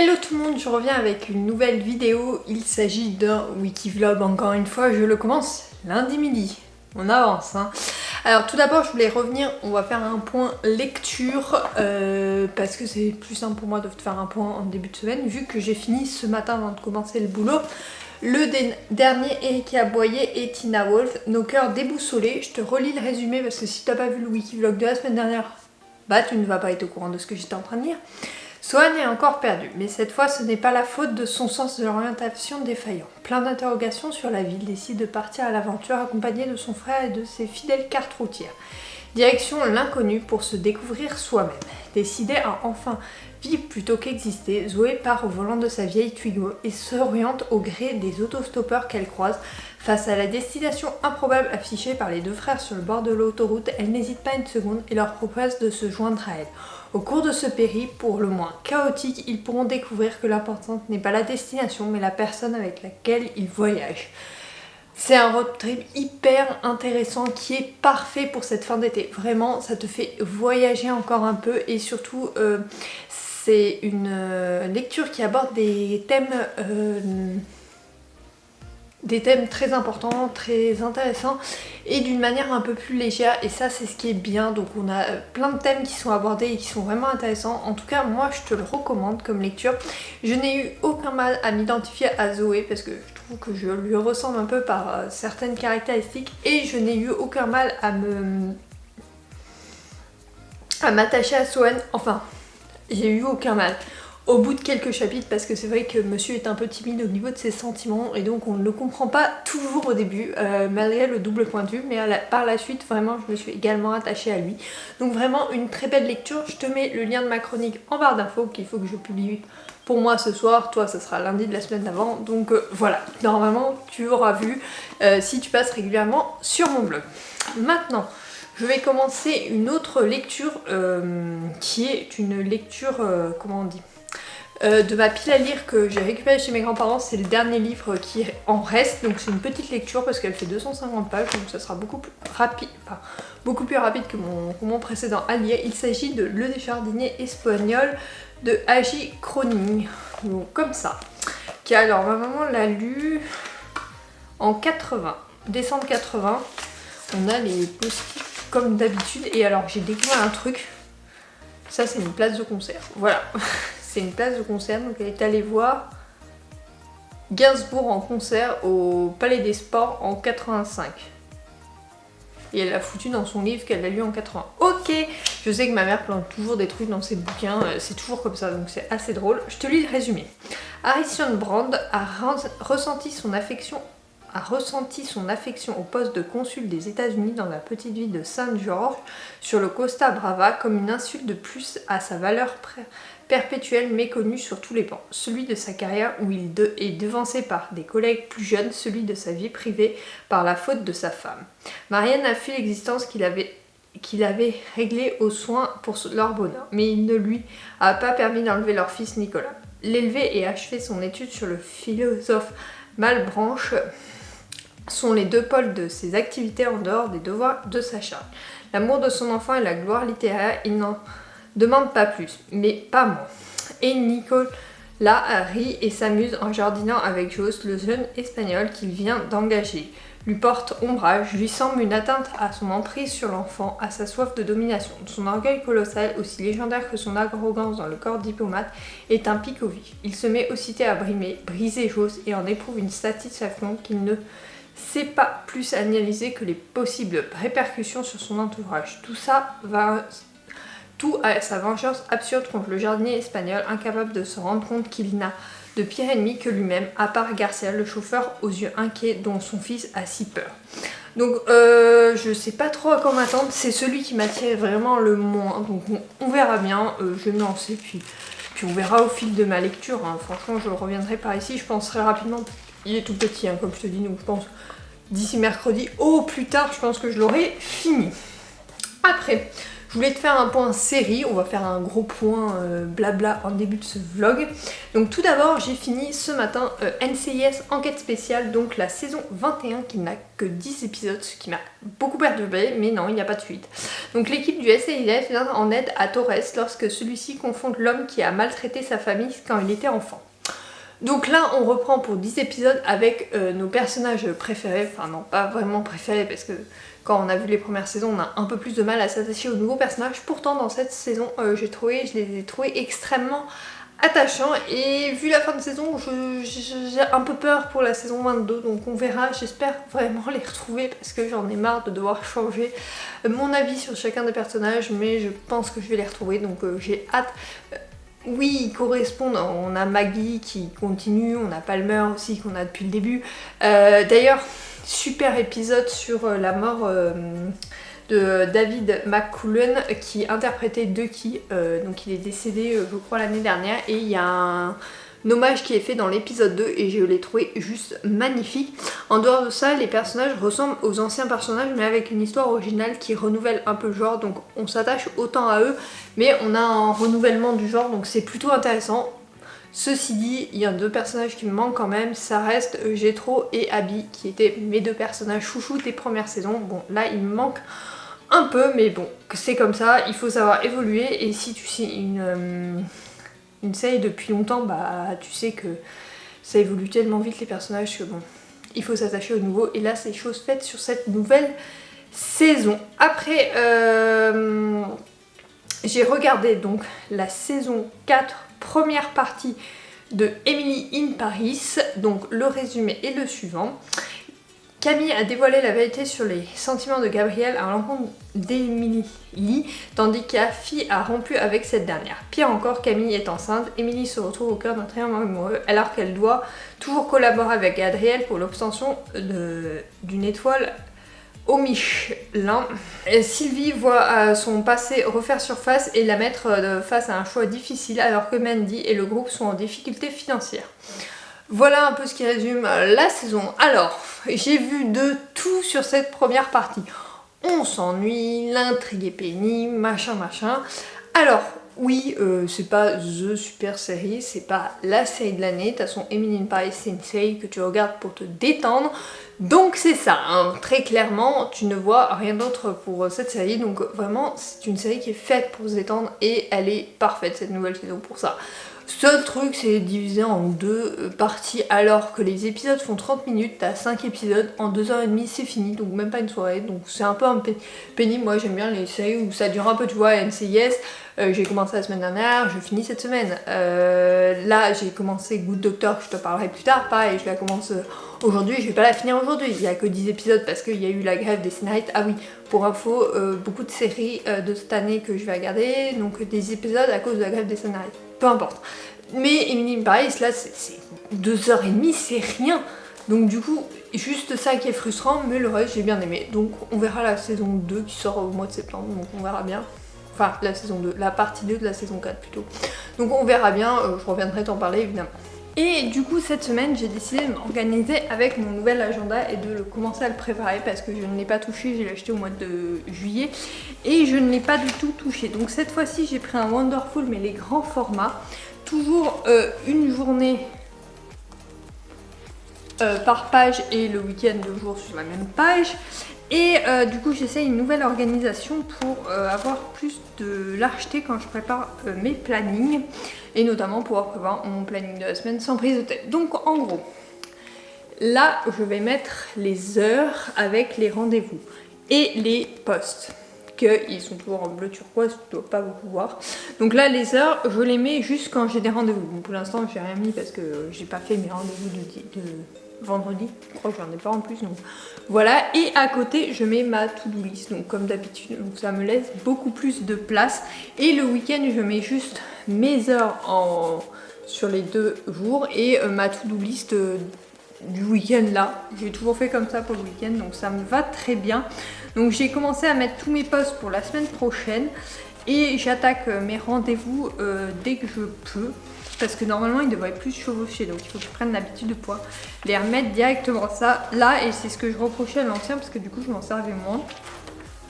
Hello tout le monde, je reviens avec une nouvelle vidéo. Il s'agit d'un wikivlog, encore une fois, je le commence lundi midi. On avance, hein. Alors tout d'abord, je voulais revenir, on va faire un point lecture, parce que c'est plus simple pour moi de faire un point en début de semaine, vu que j'ai fini ce matin avant de commencer le boulot. Le dernier Erika Boyer et Tina Wolf, Nos cœurs déboussolés. Je te relis le résumé parce que si t'as pas vu le wikivlog de la semaine dernière, bah tu ne vas pas être au courant de ce que j'étais en train de lire. Swan est encore perdu, mais cette fois ce n'est pas la faute de son sens de l'orientation défaillant. Plein d'interrogations sur la vie, il décide de partir à l'aventure accompagné de son frère et de ses fidèles cartes routières. Direction l'inconnu pour se découvrir soi-même. Décidé à enfin vivre plutôt qu'exister, Zoé part au volant de sa vieille Twigo et s'oriente au gré des autostoppeurs qu'elle croise. Face à la destination improbable affichée par les deux frères sur le bord de l'autoroute, elle n'hésite pas une seconde et leur propose de se joindre à elle. Au cours de ce périple, pour le moins chaotique, ils pourront découvrir que l'importante n'est pas la destination, mais la personne avec laquelle ils voyagent. C'est un road trip hyper intéressant qui est parfait pour cette fin d'été. Vraiment, ça te fait voyager encore un peu et surtout, c'est une lecture qui aborde des thèmes très importants, très intéressants et d'une manière un peu plus légère, et ça c'est ce qui est bien. Donc on a plein de thèmes qui sont abordés et qui sont vraiment intéressants. En tout cas moi je te le recommande comme lecture. Je n'ai eu aucun mal à m'identifier à Zoé parce que je trouve que je lui ressemble un peu par certaines caractéristiques, et je n'ai eu aucun mal à m'attacher à Swan. Enfin, j'ai eu aucun mal au bout de quelques chapitres, parce que c'est vrai que monsieur est un peu timide au niveau de ses sentiments et donc on ne le comprend pas toujours au début, malgré le double point de vue, mais par la suite vraiment je me suis également attachée à lui. Donc vraiment une très belle lecture. Je te mets le lien de ma chronique en barre d'infos qu'il faut que je publie pour moi ce soir, toi ça sera lundi de la semaine d'avant, donc voilà, normalement tu auras vu si tu passes régulièrement sur mon blog. Maintenant je vais commencer une autre lecture qui est une lecture, comment on dit, de ma pile à lire que j'ai récupéré chez mes grands-parents. C'est le dernier livre qui en reste, donc c'est une petite lecture parce qu'elle fait 250 pages, donc ça sera beaucoup plus rapide, que mon précédent à lire. Il s'agit de Le jardinier espagnol de Agi Croning, donc comme ça, qui alors ma maman l'a lu en 80, décembre 80. On a les post-it comme d'habitude, et alors j'ai découvert un truc, ça c'est une place de concert, voilà. C'est une place de concert, donc elle est allée voir Gainsbourg en concert au Palais des Sports en 85. Et elle l'a foutu dans son livre qu'elle a lu en 80. Ok, je sais que ma mère plante toujours des trucs dans ses bouquins, c'est toujours comme ça, donc c'est assez drôle. Je te lis le résumé. Harrison Brand a ressenti son affection au poste de consul des États-Unis dans la petite ville de Saint George sur le Costa Brava comme une insulte de plus à sa valeur perpétuelle méconnue sur tous les plans. Celui de sa carrière où il est devancé par des collègues plus jeunes, celui de sa vie privée par la faute de sa femme. Marianne a fui l'existence qu'il avait réglée aux soins pour leur bonheur, mais il ne lui a pas permis d'enlever leur fils Nicolas. L'élever et achever son étude sur le philosophe Malebranche sont les deux pôles de ses activités en dehors des devoirs de sa charge. L'amour de son enfant et la gloire littéraire, il n'en demande pas plus, mais pas moins. Et Nicolas rit et s'amuse en jardinant avec Jos, le jeune espagnol qu'il vient d'engager. Lui porte ombrage, lui semble une atteinte à son emprise sur l'enfant, à sa soif de domination. Son orgueil colossal, aussi légendaire que son arrogance dans le corps diplomate, est un pic au vif. Il se met aussitôt à briser Jos et en éprouve une satisfaction qu'il ne sait pas plus analyser que les possibles répercussions sur son entourage. Tout à sa vengeance absurde contre le jardinier espagnol, incapable de se rendre compte qu'il n'a de pire ennemi que lui-même, à part Garcia, le chauffeur aux yeux inquiets dont son fils a si peur. Donc je sais pas trop à quoi m'attendre, c'est celui qui m'attire vraiment le moins, donc on verra bien, je vais me lancer, puis on verra au fil de ma lecture, hein. Franchement je reviendrai par ici, je pense très rapidement, il est tout petit, hein, comme je te dis, donc je pense d'ici mercredi au plus tard, je pense que je l'aurai fini. Après, Je voulais te faire un point série, on va faire un gros point blabla en début de ce vlog. Donc tout d'abord j'ai fini ce matin NCIS Enquête Spéciale, donc la saison 21 qui n'a que 10 épisodes, ce qui m'a beaucoup perturbée, mais non, il n'y a pas de suite. Donc l'équipe du SCIS vient en aide à Torres lorsque celui-ci confronte l'homme qui a maltraité sa famille quand il était enfant. Donc là on reprend pour 10 épisodes avec nos personnages préférés, enfin non pas vraiment préférés parce que quand on a vu les premières saisons on a un peu plus de mal à s'attacher aux nouveaux personnages. Pourtant dans cette saison je les ai trouvés extrêmement attachants et vu la fin de saison j'ai un peu peur pour la saison 22, donc on verra. J'espère vraiment les retrouver parce que j'en ai marre de devoir changer mon avis sur chacun des personnages, mais je pense que je vais les retrouver, donc j'ai hâte. Oui, ils correspondent, on a Maggie qui continue, on a Palmer aussi qu'on a depuis le début. D'ailleurs, super épisode sur la mort de David McCullum qui interprétait Ducky, donc il est décédé je crois l'année dernière, et il y a un hommage qui est fait dans l'épisode 2 et je l'ai trouvé juste magnifique. En dehors de ça, les personnages ressemblent aux anciens personnages mais avec une histoire originale qui renouvelle un peu le genre, donc on s'attache autant à eux mais on a un renouvellement du genre, donc c'est plutôt intéressant. Ceci dit, il y a 2 personnages qui me manquent quand même, ça reste Jethro et Abby qui étaient mes 2 personnages chouchous des premières saisons. Bon là il me manque un peu mais bon c'est comme ça, il faut savoir évoluer, et si tu sais une série depuis longtemps, bah tu sais que ça évolue tellement vite les personnages que bon, il faut s'attacher au nouveau, et là c'est chose faite sur cette nouvelle saison. Après j'ai regardé donc la saison 4, première partie de Emily in Paris, donc le résumé est le suivant. Camille a dévoilé la vérité sur les sentiments de Gabrielle à l'encontre d'Emily Lee, tandis qu'Afi a rompu avec cette dernière. Pire encore, Camille est enceinte, Emily se retrouve au cœur d'un triangle amoureux alors qu'elle doit toujours collaborer avec Gabrielle pour l'obtention d'une étoile au Michelin. Sylvie voit son passé refaire surface et la mettre face à un choix difficile alors que Mandy et le groupe sont en difficulté financière. Voilà un peu ce qui résume la saison. Alors, j'ai vu de tout sur cette première partie. On s'ennuie, l'intrigue est pénible, machin machin. Alors, oui, c'est pas THE super série, c'est pas la série de l'année. De toute façon, Emily in Paris, c'est une série que tu regardes pour te détendre. Donc c'est ça, hein. Très clairement, tu ne vois rien d'autre pour cette série. Donc vraiment, c'est une série qui est faite pour se détendre et elle est parfaite, cette nouvelle saison, pour ça. Seul truc, c'est divisé en 2 parties alors que les épisodes font 30 minutes, t'as 5 épisodes, en 2h30 c'est fini, donc même pas une soirée, donc c'est un peu pénible. Moi j'aime bien les séries où ça dure un peu, tu vois, NCIS, j'ai commencé la semaine dernière, je finis cette semaine. Là j'ai commencé Good Doctor, je te parlerai plus tard, pareil, je la commence aujourd'hui, je vais pas la finir aujourd'hui, il y a que 10 épisodes parce qu'il y a eu la grève des scénaristes. Ah oui, pour info, beaucoup de séries de cette année que je vais regarder, donc des épisodes à cause de la grève des scénaristes. Peu importe. Mais Emily in Paris, là, c'est 2h30, c'est rien. Donc du coup, juste ça qui est frustrant, mais le reste, j'ai bien aimé. Donc on verra la saison 2 qui sort au mois de septembre, donc on verra bien. Enfin, la saison 2, la partie 2 de la saison 4 plutôt. Donc on verra bien, je reviendrai t'en parler évidemment. Et du coup cette semaine j'ai décidé de m'organiser avec mon nouvel agenda et de commencer à le préparer parce que je ne l'ai pas touché, j'ai acheté au mois de juillet et je ne l'ai pas du tout touché. Donc cette fois-ci j'ai pris un Wonderful mais les grands formats, toujours une journée par page et le week-end 2 jours sur la même page. Et du coup j'essaie une nouvelle organisation pour avoir plus de lâcheté quand je prépare mes plannings et notamment pouvoir prévoir mon planning de la semaine sans prise de tête. Donc en gros, là je vais mettre les heures avec les rendez-vous et les postes, qu'ils sont toujours en bleu turquoise, tu dois pas beaucoup voir. Donc là les heures je les mets juste quand j'ai des rendez-vous. Bon, pour l'instant j'ai rien mis parce que j'ai pas fait mes rendez-vous de vendredi, je crois que j'en ai pas en plus, donc voilà. Et à côté je mets ma to-do list, donc comme d'habitude, donc ça me laisse beaucoup plus de place. Et le week-end je mets juste mes heures sur les 2 jours et ma to-do list du week-end là. J'ai toujours fait comme ça pour le week-end, donc ça me va très bien. Donc j'ai commencé à mettre tous mes posts pour la semaine prochaine et j'attaque mes rendez-vous dès que je peux. Parce que normalement il devrait plus chevaucher, donc il faut que je prenne l'habitude de pouvoir les remettre directement ça là, et c'est ce que je reprochais à l'ancien parce que du coup je m'en servais moins.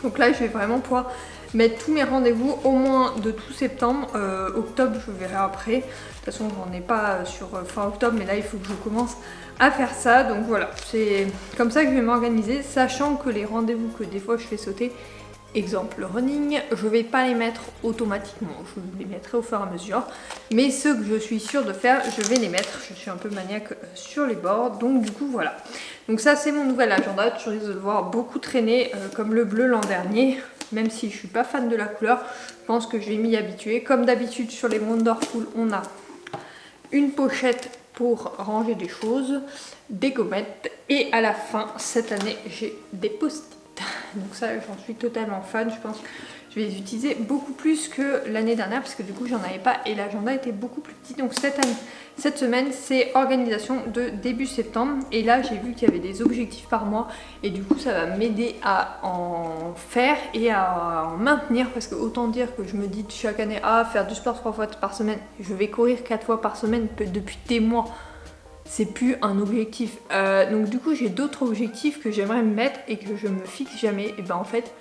Donc là je vais vraiment pouvoir mettre tous mes rendez-vous au moins de tout septembre. Octobre, je verrai après. De toute façon, j'en ai pas sur fin octobre, mais là, il faut que je commence à faire ça. Donc voilà, c'est comme ça que je vais m'organiser, sachant que les rendez-vous que des fois je fais sauter, exemple le running, je vais pas les mettre automatiquement, je les mettrai au fur et à mesure. Mais ceux que je suis sûre de faire, je vais les mettre. Je suis un peu maniaque sur les bords, donc du coup voilà. Donc ça c'est mon nouvel agenda, je risque de le voir beaucoup traîner comme le bleu l'an dernier. Même si je suis pas fan de la couleur, je pense que je vais m'y habituer. Comme d'habitude sur les Wonderful, on a une pochette pour ranger des choses, des gommettes et à la fin cette année j'ai des post-it. Donc ça j'en suis totalement fan, je pense que je vais les utiliser beaucoup plus que l'année dernière parce que du coup j'en avais pas et l'agenda était beaucoup plus petit. Donc cette semaine c'est organisation de début septembre et là j'ai vu qu'il y avait des objectifs par mois et du coup ça va m'aider à en faire et à en maintenir parce que autant dire que je me dis chaque année faire du sport 3 fois par semaine, je vais courir 4 fois par semaine depuis des mois. C'est plus un objectif. Donc du coup j'ai d'autres objectifs que j'aimerais me mettre et que je me fixe jamais. Et ben en fait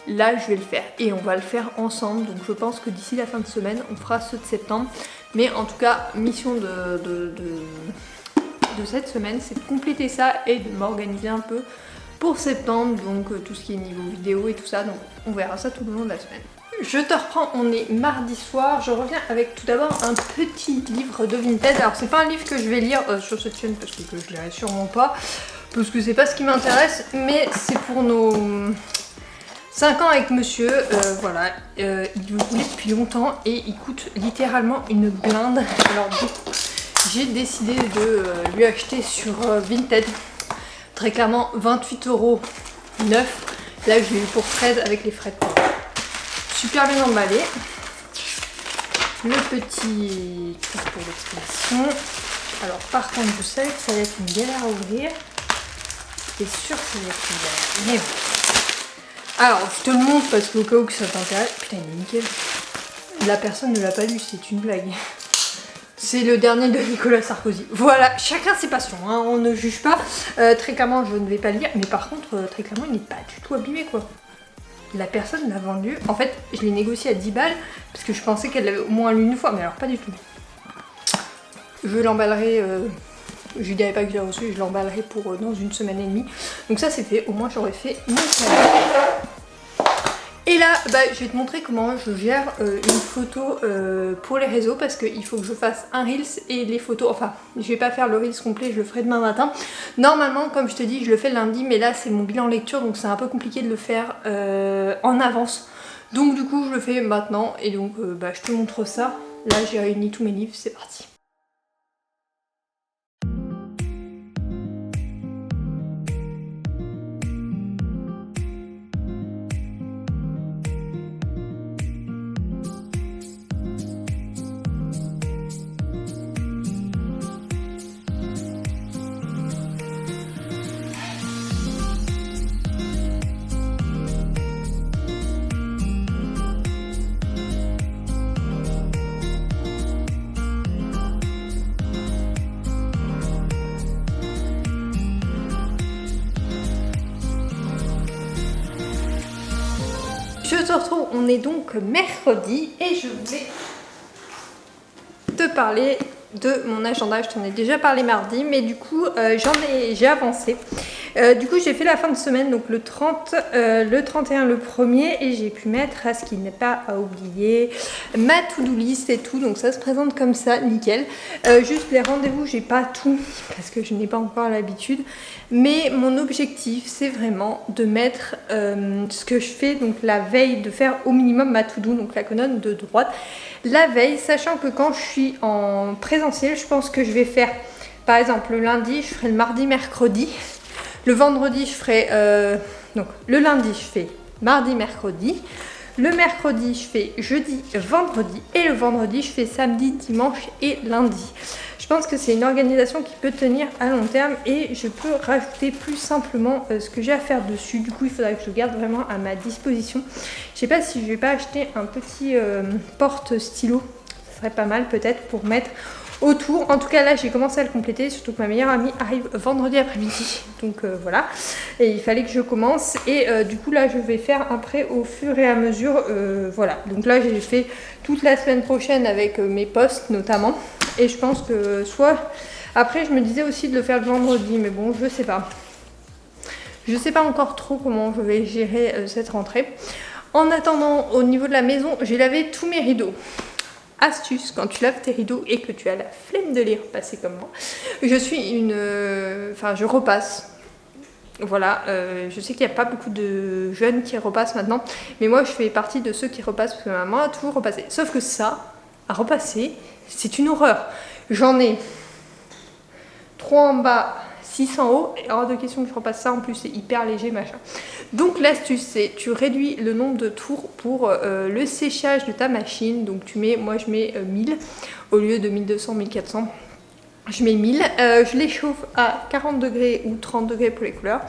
là je vais le faire et on va le faire ensemble. Donc je pense que d'ici la fin de semaine on fera ceux de septembre. Mais en tout cas mission de cette semaine c'est de compléter ça et de m'organiser un peu pour septembre. Donc tout ce qui est niveau vidéo et tout ça. Donc on verra ça tout le long de la semaine. Je te reprends, on est mardi soir, je reviens avec tout d'abord un petit livre de Vinted. Alors c'est pas un livre que je vais lire sur cette chaîne parce que je lirai sûrement pas, parce que c'est pas ce qui m'intéresse, mais c'est pour nos 5 ans avec monsieur, voilà, il le voulait depuis longtemps et il coûte littéralement une blinde. Alors du coup, j'ai décidé de lui acheter sur Vinted, très clairement 28 € neuf. Là je l'ai eu pour Fred avec les frais de port. Super bien emballé. Le petit truc pour l'expression. Alors par contre je savais que ça allait être une galère à ouvrir. J'étais sûre que ça allait être une galère. Mais bon. Alors je te le montre parce qu'au cas où que ça t'intéresse. Putain il est nickel. La personne ne l'a pas lu, c'est une blague. C'est le dernier de Nicolas Sarkozy. Voilà, chacun ses passions, hein, on ne juge pas. Très clairement je ne vais pas le lire. Mais par contre très clairement il n'est pas du tout abîmé quoi. La personne l'a vendu, en fait je l'ai négocié à 10 balles parce que je pensais qu'elle l'avait au moins lu une fois, mais alors pas du tout. Je l'emballerai, je lui dirai pas que je l'ai reçu, je l'emballerai pour dans une semaine et demie. Donc ça c'est fait, au moins j'aurais fait mon travail. Et là, je vais te montrer comment je gère une photo pour les réseaux parce qu'il faut que je fasse un Reels et les photos, enfin je vais pas faire le Reels complet, je le ferai demain matin. Normalement, comme je te dis, je le fais le lundi, mais là c'est mon bilan lecture donc c'est un peu compliqué de le faire en avance. Donc du coup je le fais maintenant et donc je te montre ça. Là j'ai réuni tous mes livres, c'est parti. Je te retrouve, on est donc mercredi et je voulais te parler de mon agenda. Je t'en ai déjà parlé mardi, mais du coup j'ai avancé. Du coup j'ai fait la fin de semaine, donc le 30, le 31, le 1er, et j'ai pu mettre à ce qui n'est pas à oublier ma to-do list et tout, donc ça se présente comme ça, nickel. Juste les rendez-vous, j'ai pas tout mis parce que je n'ai pas encore l'habitude, mais mon objectif c'est vraiment de mettre ce que je fais, donc la veille, de faire au minimum ma to-do, donc la colonne de droite, la veille, sachant que quand je suis en présentiel, je pense que je vais faire, par exemple le lundi, je ferai le mardi, mercredi. Le vendredi, je ferai... donc, le lundi, je fais mardi, mercredi. Le mercredi, je fais jeudi, vendredi. Et le vendredi, je fais samedi, dimanche et lundi. Je pense que c'est une organisation qui peut tenir à long terme. Et je peux rajouter plus simplement ce que j'ai à faire dessus. Du coup, il faudra que je garde vraiment à ma disposition. Je sais pas si je vais pas acheter un petit porte-stylo. Ça serait pas mal peut-être pour mettre autour. En tout cas là j'ai commencé à le compléter, surtout que ma meilleure amie arrive vendredi après-midi, donc voilà, et il fallait que je commence, et du coup là je vais faire après au fur et à mesure, voilà. Donc là j'ai fait toute la semaine prochaine avec mes posts notamment, et je pense que soit après je me disais aussi de le faire le vendredi, mais bon je sais pas. Je sais pas encore trop comment je vais gérer cette rentrée. En attendant, au niveau de la maison, j'ai lavé tous mes rideaux. Astuce, quand tu laves tes rideaux et que tu as la flemme de les repasser comme moi, je suis une... Enfin, je repasse. Voilà, je sais qu'il n'y a pas beaucoup de jeunes qui repassent maintenant, mais moi je fais partie de ceux qui repassent parce que ma maman a toujours repassé. Sauf que ça, à repasser, c'est une horreur. J'en ai 3 en bas, 6 en haut, et hors de question que je repasse ça, en plus c'est hyper léger machin. Donc l'astuce c'est tu réduis le nombre de tours pour le séchage de ta machine. Donc tu mets, moi je mets 1000 au lieu de 1200, 1400. Je mets 1000, je les chauffe à 40 degrés ou 30 degrés pour les couleurs.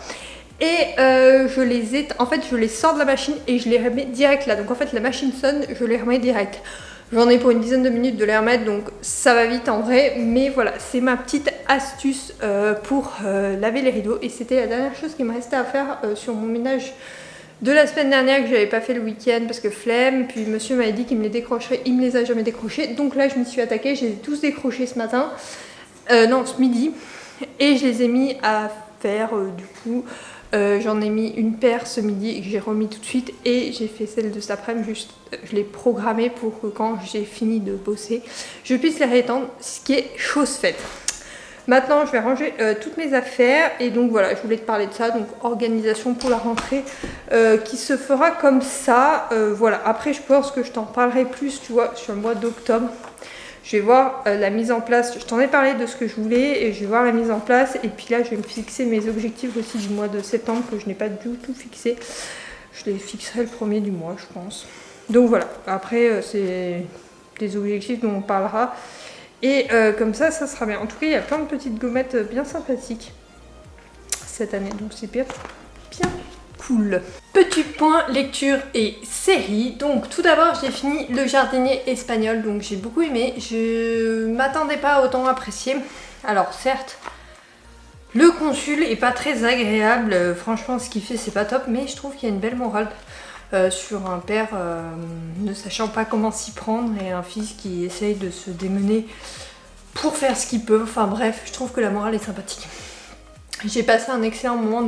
Et en fait je les sors de la machine et je les remets direct là. Donc en fait la machine sonne, je les remets direct. J'en ai pour une dizaine de minutes de les remettre, donc ça va vite en vrai. Mais voilà, c'est ma petite astuce pour laver les rideaux. Et c'était la dernière chose qui me restait à faire sur mon ménage de la semaine dernière, que j'avais pas fait le week-end parce que flemme. Puis monsieur m'avait dit qu'il me les décrocherait, il me les a jamais décrochés. Donc là je m'y suis attaquée, je les ai tous décrochés ce matin. Non, ce midi. Et je les ai mis à faire du coup... j'en ai mis une paire ce midi et que j'ai remis tout de suite, et j'ai fait celle de cet après-midi, juste je l'ai programmée pour que quand j'ai fini de bosser je puisse les rétendre, ce qui est chose faite. Maintenant je vais ranger toutes mes affaires, et donc voilà, je voulais te parler de ça, donc organisation pour la rentrée qui se fera comme ça. Voilà, après je pense que je t'en parlerai plus, tu vois, sur le mois d'octobre. Je vais voir la mise en place, je t'en ai parlé de ce que je voulais, et je vais voir la mise en place, et puis là je vais me fixer mes objectifs aussi du mois de septembre que je n'ai pas du tout fixé. Je les fixerai le premier du mois je pense. Donc voilà, après c'est des objectifs dont on parlera, et comme ça sera bien. En tout cas il y a plein de petites gommettes bien sympathiques cette année, donc c'est bien cool. Petit point lecture et série. Donc tout d'abord j'ai fini Le Jardinier espagnol, donc j'ai beaucoup aimé. Je m'attendais pas à autant apprécier. Alors certes, le consul est pas très agréable, franchement ce qu'il fait c'est pas top, mais je trouve qu'il y a une belle morale sur un père ne sachant pas comment s'y prendre, et un fils qui essaye de se démener pour faire ce qu'il peut. Enfin bref, je trouve que la morale est sympathique. J'ai passé un excellent moment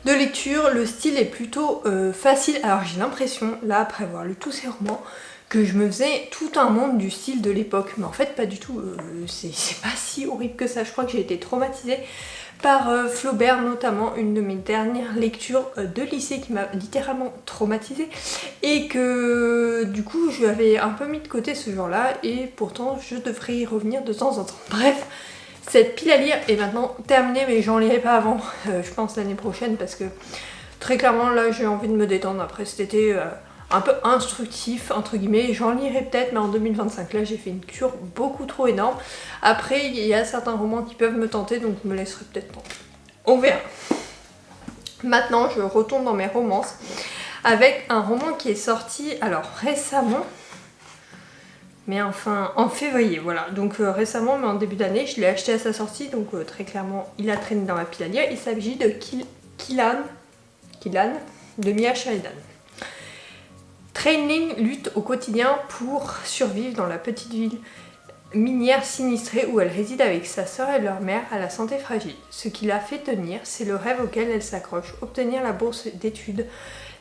de lecture, le style est plutôt facile. Alors j'ai l'impression, là après avoir lu tous ces romans, que je me faisais tout un monde du style de l'époque, mais en fait pas du tout, c'est pas si horrible que ça. Je crois que j'ai été traumatisée par Flaubert, notamment une de mes dernières lectures de lycée qui m'a littéralement traumatisée, et que du coup je l'avais un peu mis de côté ce genre-là, et pourtant je devrais y revenir de temps en temps. Bref, cette pile à lire est maintenant terminée, mais j'en lirai pas avant, je pense l'année prochaine, parce que très clairement là j'ai envie de me détendre après cet été un peu instructif entre guillemets. J'en lirai peut-être, mais en 2025. Là j'ai fait une cure beaucoup trop énorme. Après il y a certains romans qui peuvent me tenter, donc je me laisserai peut-être tenter. On verra. Maintenant je retourne dans mes romances avec un roman qui est sorti alors récemment, mais enfin en février, voilà. Donc récemment, mais en début d'année, je l'ai acheté à sa sortie, donc très clairement il a traîné dans ma pile à lire. Il s'agit de Killan de Mia Sheridan. Training lutte au quotidien pour survivre dans la petite ville minière sinistrée où elle réside avec sa sœur et leur mère à la santé fragile. Ce qui la fait tenir, c'est le rêve auquel elle s'accroche, obtenir la bourse d'études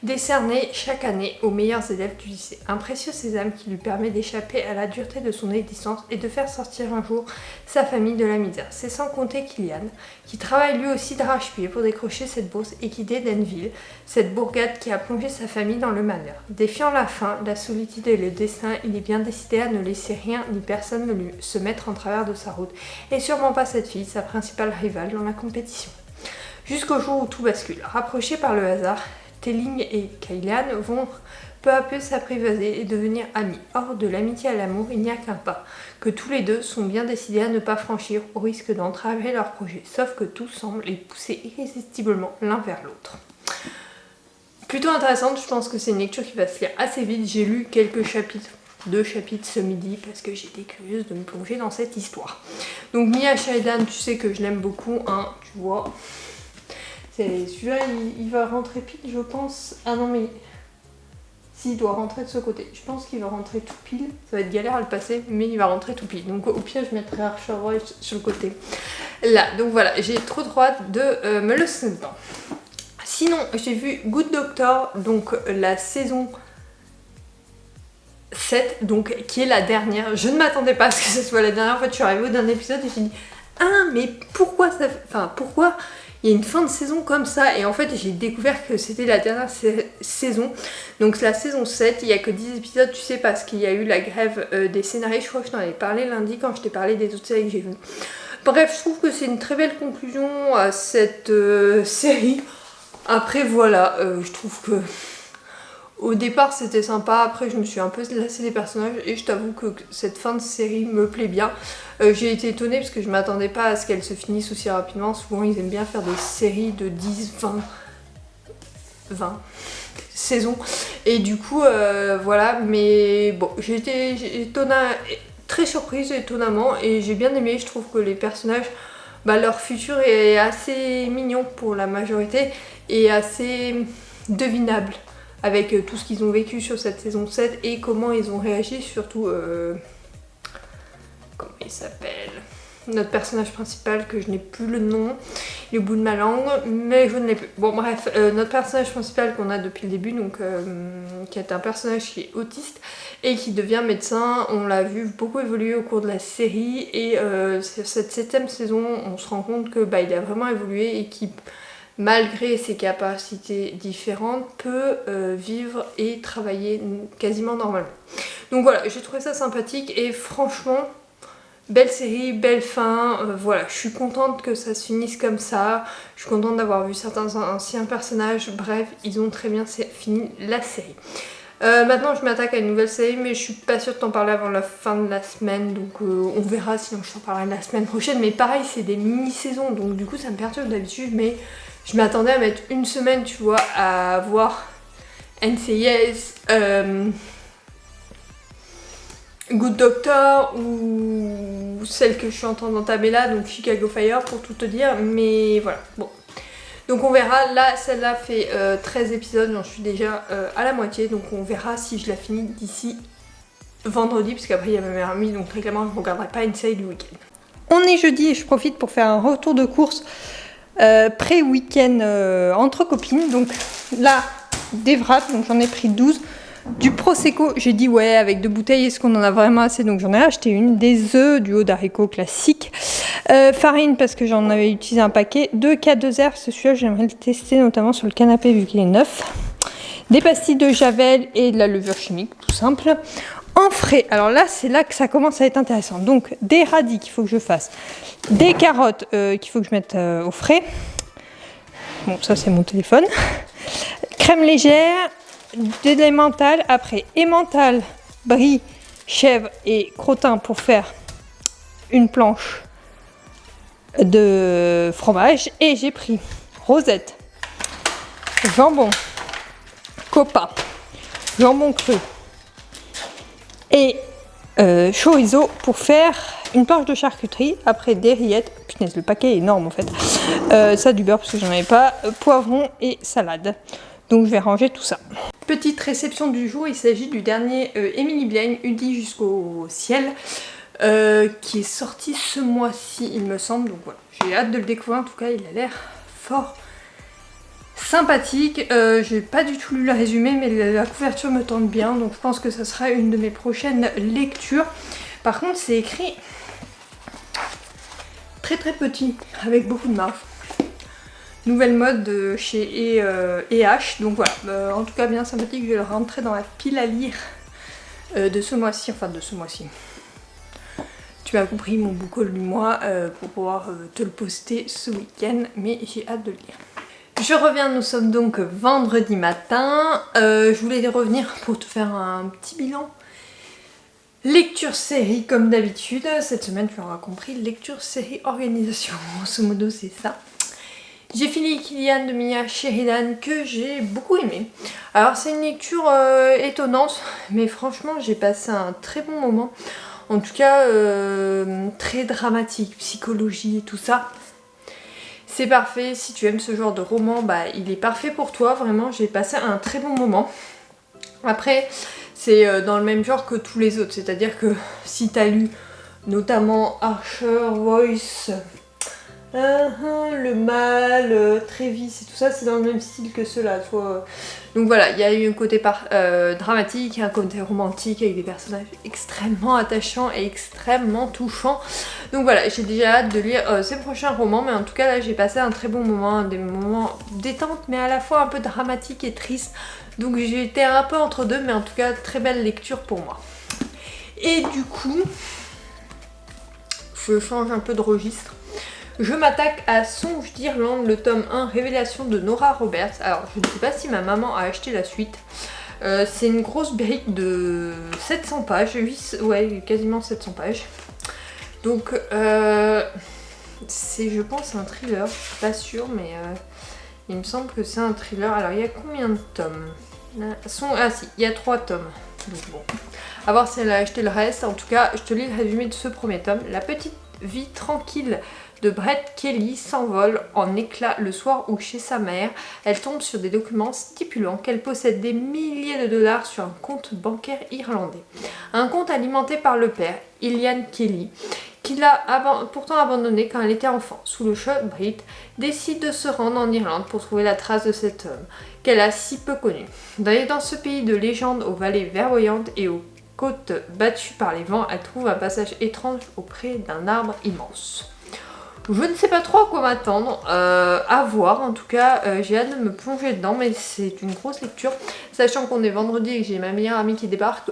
décernée chaque année aux meilleurs élèves du lycée. Un précieux sésame qui lui permet d'échapper à la dureté de son existence et de faire sortir un jour sa famille de la misère. C'est sans compter Killian, qui travaille lui aussi d'arrache-pied pour décrocher cette bourse et quitter Denville, cette bourgade qui a plongé sa famille dans le malheur. Défiant la faim, la solitude et le destin, il est bien décidé à ne laisser rien ni personne ne lui se mettre en travers de sa route, et sûrement pas cette fille, sa principale rivale dans la compétition. Jusqu'au jour où tout bascule. Rapprochés par le hasard, Telling et Killian vont peu à peu s'apprivoiser et devenir amis. Or, de l'amitié à l'amour, il n'y a qu'un pas, que tous les deux sont bien décidés à ne pas franchir au risque d'entraver leur projet, sauf que tout semble les pousser irrésistiblement l'un vers l'autre. Plutôt intéressante, je pense que c'est une lecture qui va se lire assez vite. J'ai lu quelques chapitres, 2 chapitres ce midi parce que j'étais curieuse de me plonger dans cette histoire. Donc Mia Sheridan, tu sais que je l'aime beaucoup, hein, tu vois. Celui-là, il va rentrer pile, je pense. Ah non, mais si, il doit rentrer de ce côté. Je pense qu'il va rentrer tout pile. Ça va être galère à le passer, mais il va rentrer tout pile. Donc au pire, je mettrai Archer Roy sur le côté. Là, donc voilà, j'ai trop hâte de me le sentir. Sinon, j'ai vu Good Doctor, donc la saison 7, donc qui est la dernière. Je ne m'attendais pas à ce que ce soit la dernière. En fait, je suis arrivée au dernier épisode et j'ai dit ah, mais pourquoi ça... Enfin, pourquoi il y a une fin de saison comme ça? Et en fait, j'ai découvert que c'était la dernière saison. Donc la saison 7, il n'y a que 10 épisodes, tu sais, parce qu'il y a eu la grève des scénaristes. Je crois que je t'en avais parlé lundi quand je t'ai parlé des autres séries que j'ai vues. Bref, je trouve que c'est une très belle conclusion à cette série. Après, voilà, je trouve que... Au départ c'était sympa, après je me suis un peu lassée des personnages et je t'avoue que cette fin de série me plaît bien. J'ai été étonnée parce que je m'attendais pas à ce qu'elle se finisse aussi rapidement. Souvent ils aiment bien faire des séries de 10, 20 saisons. Et du coup voilà, mais bon, j'ai été très surprise étonnamment et j'ai bien aimé. Je trouve que les personnages, leur futur est assez mignon pour la majorité et assez devinable. Avec tout ce qu'ils ont vécu sur cette saison 7 et comment ils ont réagi, surtout comment il s'appelle, notre personnage principal, que je n'ai plus le nom, il est au bout de ma langue, mais je ne l'ai plus. Bon bref, notre personnage principal qu'on a depuis le début, donc qui est un personnage qui est autiste et qui devient médecin, on l'a vu beaucoup évoluer au cours de la série et sur cette 7ème saison, on se rend compte que il a vraiment évolué et qu'il, malgré ses capacités différentes, peut vivre et travailler quasiment normalement. Donc voilà, j'ai trouvé ça sympathique et franchement, belle série, belle fin. Voilà, je suis contente que ça se finisse comme ça. Je suis contente d'avoir vu certains anciens personnages. Bref, ils ont très bien fini la série. Maintenant je m'attaque à une nouvelle série, mais je suis pas sûre de t'en parler avant la fin de la semaine, donc on verra, sinon je t'en parlerai la semaine prochaine. Mais pareil, c'est des mini-saisons, donc du coup ça me perturbe d'habitude, mais je m'attendais à mettre une semaine, tu vois, à voir NCIS, Good Doctor ou celle que je suis en train d'entamer là, donc Chicago Fire pour tout te dire, mais voilà, bon. Donc on verra, là celle-là fait 13 épisodes, j'en suis déjà à la moitié, donc on verra si je la finis d'ici vendredi, parce qu'après il y a ma meilleure amie, donc très clairement je ne regarderai pas une série du week-end. On est jeudi et je profite pour faire un retour de course pré-week-end entre copines, donc là des wraps, donc j'en ai pris 12. Du Prosecco, j'ai dit ouais, avec 2 bouteilles, est-ce qu'on en a vraiment assez? Donc j'en ai acheté une. Des œufs, du haut d'haricot classique. Farine, parce que j'en avais utilisé un paquet. 2 K2R, parce que celui-là, j'aimerais le tester, notamment sur le canapé, vu qu'il est neuf. Des pastilles de javel et de la levure chimique, tout simple. En frais, alors là, c'est là que ça commence à être intéressant. Donc des radis qu'il faut que je fasse. Des carottes qu'il faut que je mette au frais. Bon, ça c'est mon téléphone. Crème légère. De l'emmental, après emmental, brie, chèvre et crottin pour faire une planche de fromage. Et j'ai pris rosette, jambon, copa, jambon cru et chorizo pour faire une planche de charcuterie. Après des rillettes, punaise, le paquet est énorme en fait. Ça du beurre parce que j'en avais pas, poivron et salade. Donc je vais ranger tout ça. Petite réception du jour, il s'agit du dernier Emily Blaine, Udi jusqu'au ciel, qui est sorti ce mois-ci il me semble, donc voilà, j'ai hâte de le découvrir. En tout cas il a l'air fort sympathique. J'ai pas du tout lu le résumé, mais la couverture me tente bien, donc je pense que ça sera une de mes prochaines lectures. Par contre c'est écrit très très petit, avec beaucoup de marge. Nouvelle mode de chez E.H. Donc voilà, en tout cas bien sympathique, je vais le rentrer dans la pile à lire de ce mois-ci, enfin de ce mois-ci. Tu as compris, mon book haul du mois pour pouvoir te le poster ce week-end, mais j'ai hâte de le lire. Je reviens, nous sommes donc vendredi matin. Je voulais revenir pour te faire un petit bilan. Lecture série comme d'habitude. Cette semaine, tu auras compris, lecture série organisation. Grosso modo, c'est ça. J'ai fini Kylian de Mia Sheridan que j'ai beaucoup aimé. Alors c'est une lecture étonnante, mais franchement j'ai passé un très bon moment. En tout cas très dramatique, psychologie et tout ça. C'est parfait, si tu aimes ce genre de roman, bah il est parfait pour toi, vraiment j'ai passé un très bon moment. Après c'est dans le même genre que tous les autres, c'est-à-dire que si t'as lu notamment Archer, Voice, Le Mal, Travis et tout ça, c'est dans le même style que ceux-là. Donc voilà, il y a eu un côté dramatique, un côté romantique avec des personnages extrêmement attachants et extrêmement touchants. Donc voilà, j'ai déjà hâte de lire ces prochains romans, mais en tout cas là j'ai passé un très bon moment, des moments détente mais à la fois un peu dramatique et triste. Donc j'ai été un peu entre deux, mais en tout cas très belle lecture pour moi. Et du coup, je change un peu de registre. Je m'attaque à Songes d'Irlande, le tome 1, Révélation de Nora Roberts. Alors, je ne sais pas si ma maman a acheté la suite. C'est une grosse brique de 700 pages, ouais, quasiment 700 pages. Donc, c'est, je pense, un thriller. Je suis pas sûre, mais il me semble que c'est un thriller. Alors, il y a combien de tomes? Ah si, il y a 3 tomes. Donc bon, à voir si elle a acheté le reste. En tout cas, je te lis le résumé de ce premier tome. La petite vie tranquille de Brett Kelly s'envole en éclats le soir où, chez sa mère, elle tombe sur des documents stipulant qu'elle possède des milliers de dollars sur un compte bancaire irlandais. Un compte alimenté par le père, Ilian Kelly, qui l'a pourtant abandonné quand elle était enfant. Sous le choc, Britt décide de se rendre en Irlande pour trouver la trace de cet homme qu'elle a si peu connu. Dans ce pays de légendes aux vallées verdoyantes et aux côtes battues par les vents, elle trouve un passage étrange auprès d'un arbre immense. Je ne sais pas trop à quoi m'attendre, à voir. En tout cas, j'ai hâte de me plonger dedans, mais c'est une grosse lecture. Sachant qu'on est vendredi et que j'ai ma meilleure amie qui débarque,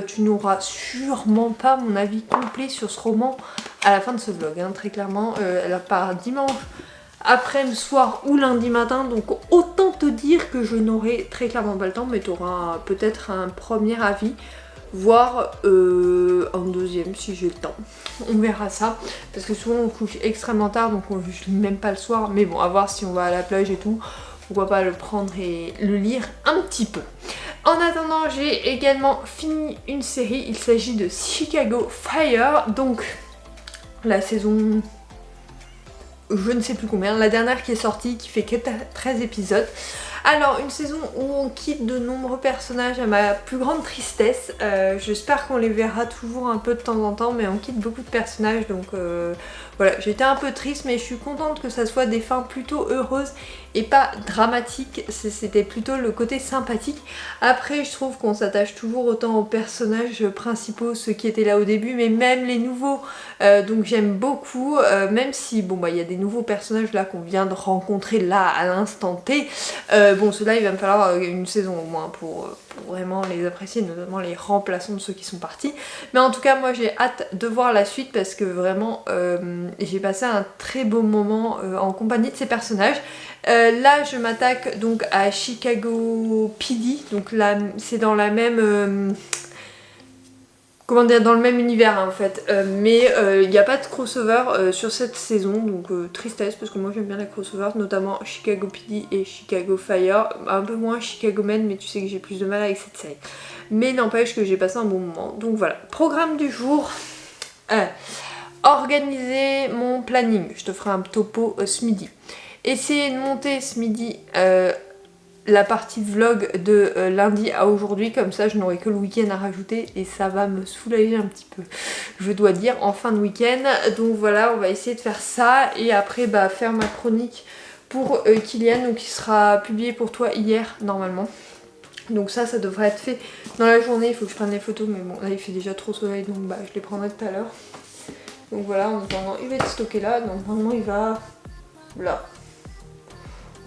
tu n'auras sûrement pas mon avis complet sur ce roman à la fin de ce vlog, hein, très clairement. Elle part dimanche après-midi, soir ou lundi matin, donc autant te dire que je n'aurai très clairement pas le temps, mais tu auras peut-être un premier avis, voire un deuxième si j'ai le temps. On verra ça, parce que souvent on couche extrêmement tard, donc je lis même pas le soir, mais bon, à voir si on va à la plage et tout, pourquoi pas le prendre et le lire un petit peu. En attendant, j'ai également fini une série, il s'agit de Chicago Fire, donc la saison, je ne sais plus combien, la dernière qui est sortie, qui fait que 13 épisodes. Alors, une saison où on quitte de nombreux personnages à ma plus grande tristesse. J'espère qu'on les verra toujours un peu de temps en temps, mais on quitte beaucoup de personnages, donc voilà, j'étais un peu triste, mais je suis contente que ça soit des fins plutôt heureuses et pas dramatiques. C'était plutôt le côté sympathique. Après, je trouve qu'on s'attache toujours autant aux personnages principaux, ceux qui étaient là au début, mais même les nouveaux. Donc j'aime beaucoup, même si bon bah il y a des nouveaux personnages là qu'on vient de rencontrer là à l'instant T. Bon, ceux-là, il va me falloir une saison au moins pour vraiment les apprécier, notamment les remplaçants de ceux qui sont partis. Mais en tout cas, moi j'ai hâte de voir la suite parce que vraiment j'ai passé un très beau moment en compagnie de ces personnages. Là, je m'attaque donc à Chicago PD, donc là c'est dans la même... comment dire, dans le même univers hein, en fait, mais il n'y a pas de crossover sur cette saison, donc tristesse parce que moi j'aime bien les crossovers, notamment Chicago PD et Chicago Fire, un peu moins Chicago Men, mais tu sais que j'ai plus de mal avec cette série. Mais n'empêche que j'ai passé un bon moment, donc voilà. Programme du jour, organiser mon planning, je te ferai un topo ce midi. Essayer de monter ce midi la partie vlog de lundi à aujourd'hui, comme ça je n'aurai que le week-end à rajouter et ça va me soulager un petit peu, je dois dire, en fin de week-end. Donc voilà, on va essayer de faire ça et après bah, faire ma chronique pour Kylian, donc qui sera publié pour toi hier normalement. Donc ça devrait être fait dans la journée, il faut que je prenne les photos, mais bon là il fait déjà trop soleil, donc bah je les prendrai tout à l'heure. Donc voilà, en attendant il va être stocké là, donc normalement il va là.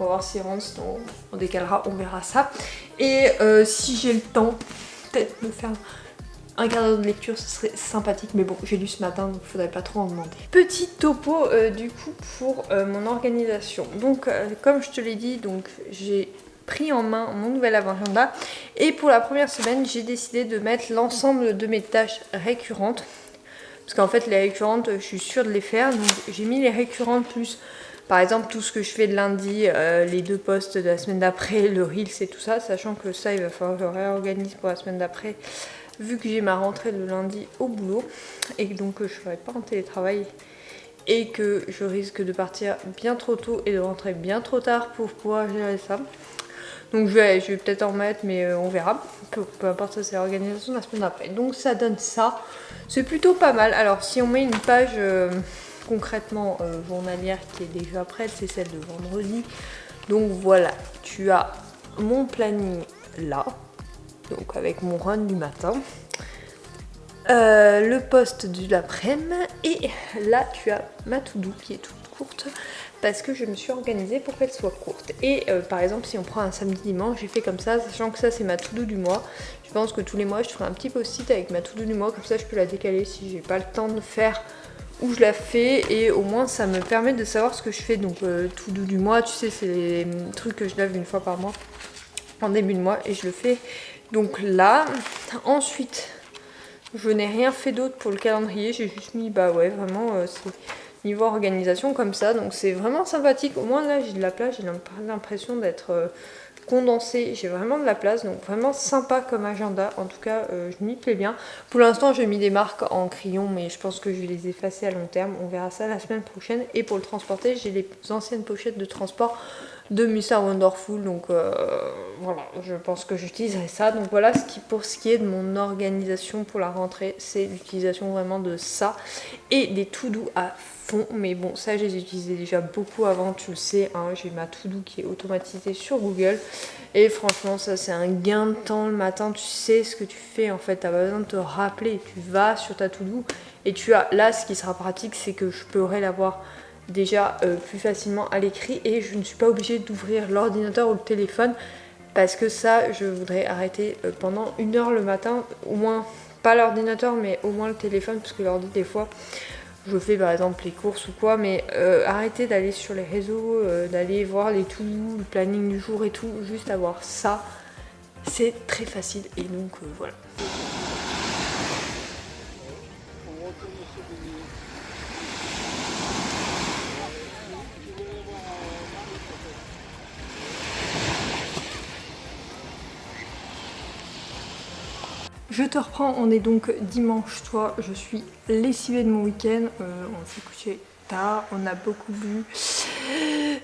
On va voir s'il rentre, sinon on décalera, on verra ça. Et si j'ai le temps, peut-être me faire un quart d'heure de lecture, ce serait sympathique. Mais bon, j'ai lu ce matin, donc il faudrait pas trop en demander. Petit topo du coup pour mon organisation. Donc comme je te l'ai dit, donc j'ai pris en main mon nouvel agenda. Et pour la première semaine, j'ai décidé de mettre l'ensemble de mes tâches récurrentes. Parce qu'en fait, les récurrentes, je suis sûre de les faire. Donc j'ai mis les récurrentes plus Par exemple, tout ce que je fais le lundi, les 2 posts de la semaine d'après, le Reels et tout ça, sachant que ça, il va falloir que je réorganise pour la semaine d'après, vu que j'ai ma rentrée le lundi au boulot, et donc je ne serai pas en télétravail, et que je risque de partir bien trop tôt et de rentrer bien trop tard pour pouvoir gérer ça. Donc je vais peut-être en mettre, mais on verra. Peu importe, c'est l'organisation de la semaine d'après. Donc ça donne ça. C'est plutôt pas mal. Alors si on met une page concrètement journalière qui est déjà prête, c'est celle de vendredi. Donc voilà, tu as mon planning là. Donc avec mon run du matin. Le post de l'après-midi. Et là tu as ma to-do qui est toute courte. Parce que je me suis organisée pour qu'elle soit courte. Et par exemple, si on prend un samedi dimanche, j'ai fait comme ça, sachant que ça c'est ma to-do du mois. Je pense que tous les mois je ferai un petit post-it avec ma to-do du mois, comme ça je peux la décaler si j'ai pas le temps de faire où je la fais, et au moins ça me permet de savoir ce que je fais. Donc to-do du mois, tu sais, c'est les trucs que je lave une fois par mois en début de mois, et je le fais donc là. Ensuite, je n'ai rien fait d'autre pour le calendrier, j'ai juste mis bah ouais, vraiment c'est niveau organisation comme ça, donc c'est vraiment sympathique. Au moins là j'ai de la place, j'ai l'impression d'être condensée, j'ai vraiment de la place, donc vraiment sympa comme agenda. En tout cas je m'y plais bien. Pour l'instant j'ai mis des marques en crayon, mais je pense que je vais les effacer à long terme, on verra ça la semaine prochaine. Et pour le transporter, j'ai les anciennes pochettes de transport de Mr Wonderful, donc voilà, je pense que j'utiliserai ça. Donc voilà pour ce qui est de mon organisation pour la rentrée, c'est l'utilisation vraiment de ça et des to-do à fond. Mais bon, ça je les utilisais déjà beaucoup avant, tu le sais, hein, j'ai ma to-do qui est automatisée sur Google, et franchement ça c'est un gain de temps le matin, tu sais ce que tu fais en fait, t'as pas besoin de te rappeler, tu vas sur ta to-do et tu as là, ce qui sera pratique, c'est que je pourrai l'avoir déjà plus facilement à l'écrit, et je ne suis pas obligée d'ouvrir l'ordinateur ou le téléphone, parce que ça je voudrais arrêter pendant 1 heure le matin, au moins pas l'ordinateur mais au moins le téléphone, parce que l'ordi des fois je fais par exemple les courses ou quoi, mais arrêter d'aller sur les réseaux, d'aller voir les to-do, le planning du jour et tout, juste avoir ça, c'est très facile. Et donc voilà. Je te reprends, on est donc dimanche soir, je suis lessivée de mon week-end, on s'est couché tard, on a beaucoup bu,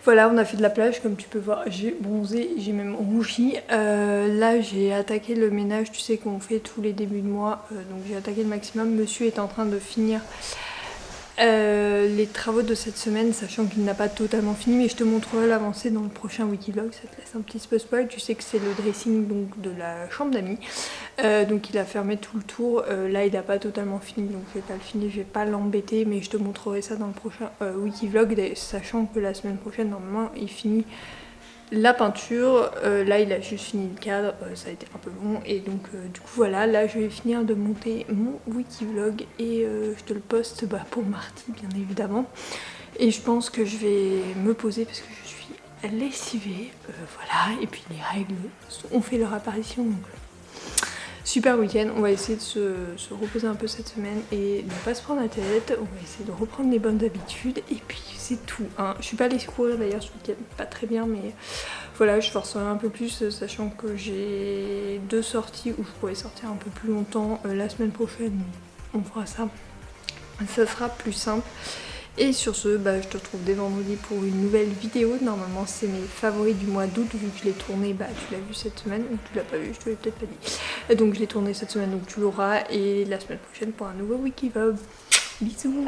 voilà, on a fait de la plage comme tu peux voir, j'ai bronzé, j'ai même rougi. Là j'ai attaqué le ménage, tu sais qu'on fait tous les débuts de mois, donc j'ai attaqué le maximum. Monsieur est en train de finir les travaux de cette semaine, sachant qu'il n'a pas totalement fini, mais je te montrerai l'avancée dans le prochain Wikivlog, ça te laisse un petit peu spoil. Tu sais que c'est le dressing donc, de la chambre d'amis, donc il a fermé tout le tour, là il n'a pas totalement fini, donc je vais pas le finir, je vais pas l'embêter, mais je te montrerai ça dans le prochain Wikivlog, sachant que la semaine prochaine normalement il finit la peinture. Là il a juste fini le cadre, ça a été un peu long, et donc du coup voilà, là je vais finir de monter mon Wikivlog et je te le poste pour mardi bien évidemment, et je pense que je vais me poser parce que je suis lessivée, voilà, et puis les règles ont fait leur apparition, donc super week-end. On va essayer de se reposer un peu cette semaine et ne pas se prendre la tête. On va essayer de reprendre les bonnes habitudes, et puis c'est tout, hein. Je suis pas allée courir d'ailleurs ce week-end, pas très bien, mais voilà, je forcerai un peu plus, sachant que j'ai 2 sorties où je pourrais sortir un peu plus longtemps. La semaine prochaine on fera ça, ça sera plus simple. Et sur ce, je te retrouve dès vendredi pour une nouvelle vidéo. Normalement c'est mes favoris du mois d'août, vu que je l'ai tourné, tu l'as vu cette semaine, ou tu l'as pas vu, je te l'ai peut-être pas dit. Donc je l'ai tourné cette semaine, donc tu l'auras, et la semaine prochaine pour un nouveau Wikivlog. Bisous.